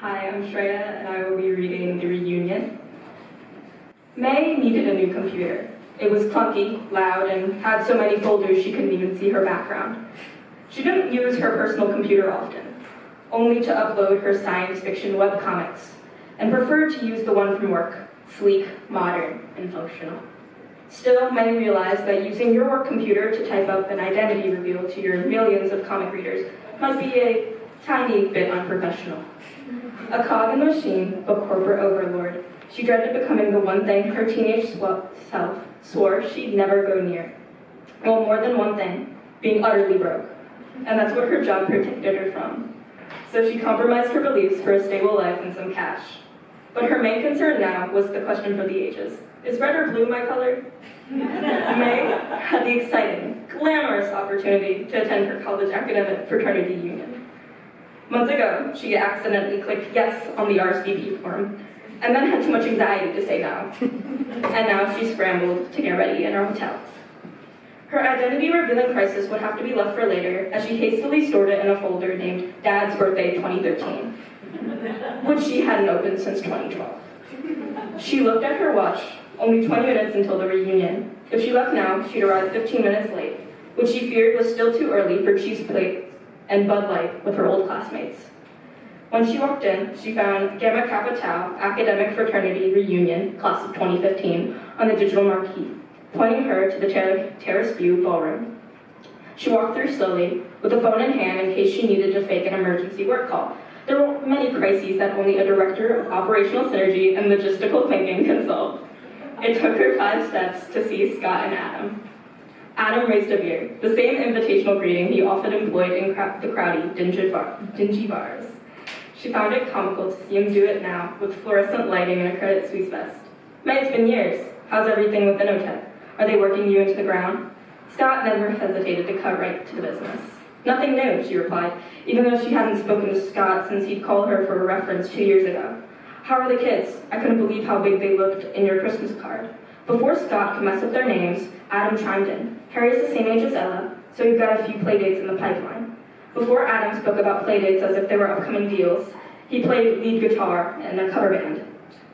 Hi, I'm Shreya, and I will be reading The Reunion. May needed a new computer. It was clunky, loud, and had so many folders she couldn't even see her background. She didn't use her personal computer often, only to upload her science fiction webcomics, and preferred to use the one from work, sleek, modern, and functional. Still, many realized that using your work computer to type up an identity reveal to your millions of comic readers might be a tiny bit unprofessional. A cog in the machine, but corporate overlord, she dreaded becoming the one thing her teenage self swore she'd never go near. Well, more than one thing, being utterly broke. And that's what her job protected her from. So she compromised her beliefs for a stable life and some cash. But her main concern now was the question for the ages. Is red or blue my color? May had the exciting, glamorous opportunity to attend her college academic fraternity union. Months ago, she accidentally clicked yes on the RSVP form, and then had too much anxiety to say no. And now she scrambled to get ready in her hotel. Her identity revealing crisis would have to be left for later, as she hastily stored it in a folder named Dad's Birthday 2013, which she hadn't opened since 2012. She looked at her watch, only 20 minutes until the reunion. If she left now, she'd arrive 15 minutes late, which she feared was still too early for cheese plates and Bud Light with her old classmates. When she walked in, she found Gamma Kappa Tau Academic Fraternity Reunion, class of 2015, on the digital marquee, pointing her to the Terrace View ballroom. She walked through slowly, with the phone in hand in case she needed to fake an emergency work call. There were many crises that only a director of operational synergy and logistical thinking can solve. It took her 5 steps to see Scott and Adam. Adam raised a beer, the same invitational greeting he often employed in the crowdy, dingy bars. She found it comical to see him do it now, with fluorescent lighting and a Credit Suisse vest. May, it's been years. How's everything with Inotech? Are they working you into the ground? Scott never hesitated to cut right to the business. Nothing new, she replied, even though she hadn't spoken to Scott since he'd called her for a reference 2 years ago. How are the kids? I couldn't believe how big they looked in your Christmas card. Before Scott could mess up their names, Adam chimed in. Harry's the same age as Ella, so we've got a few playdates in the pipeline. Before Adam spoke about playdates as if they were upcoming deals, he played lead guitar in a cover band.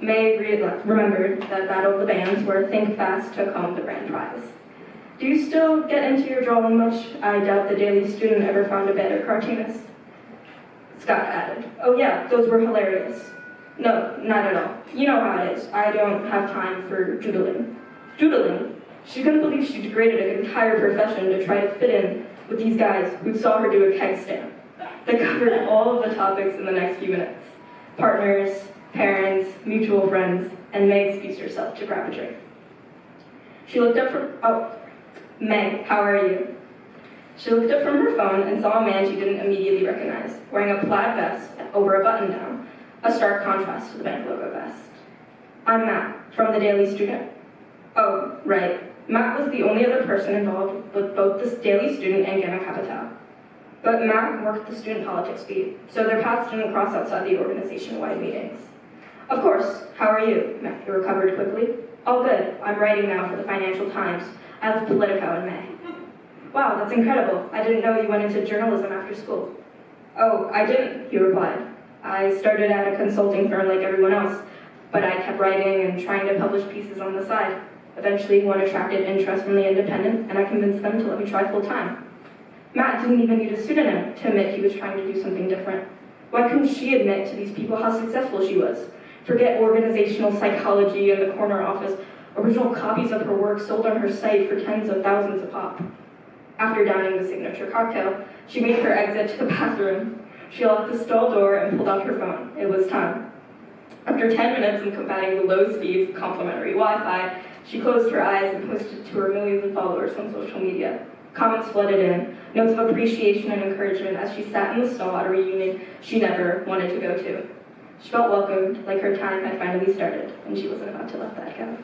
May remembered that Battle of the Bands where Think Fast took home the grand prize. Do you still get into your drawing much? I doubt the Daily Student ever found a better cartoonist. Scott added, oh yeah, those were hilarious. No, not at all. You know how it is. I don't have time for doodling. Doodling? She couldn't believe she degraded an entire profession to try to fit in with these guys who saw her do a keg stand. They covered all of the topics in the next few minutes. Partners, parents, mutual friends, and May excused herself to grab a drink. She looked up from, May, how are you? She looked up from her phone and saw a man she didn't immediately recognize, wearing a plaid vest over a button-down, a stark contrast to the bank logo vest. I'm Matt, from the Daily Student. Oh, right. Matt was the only other person involved with both the Daily Student and Gamma Kappa Tau. But Matt worked the student politics beat, so their paths didn't cross outside the organization-wide meetings. Of course, how are you? Matt recovered quickly. All good. I'm writing now for the Financial Times. I have Politico in May. Wow, that's incredible. I didn't know you went into journalism after school. Oh, I didn't, he replied. I started at a consulting firm like everyone else, but I kept writing and trying to publish pieces on the side. Eventually, one attracted interest from the Independent, and I convinced them to let me try full-time. Matt didn't even need a pseudonym to admit he was trying to do something different. Why couldn't she admit to these people how successful she was? Forget organizational psychology in the corner office. Original copies of her work sold on her site for tens of thousands a pop. After downing the signature cocktail, she made her exit to the bathroom. She locked the stall door and pulled out her phone. It was time. After 10 minutes of combating the low speeds of complimentary Wi-Fi, she closed her eyes and posted to her millions of followers on social media. Comments flooded in, notes of appreciation and encouragement as she sat in the stall at a reunion she never wanted to go to. She felt welcomed, like her time had finally started, and she wasn't about to let that go.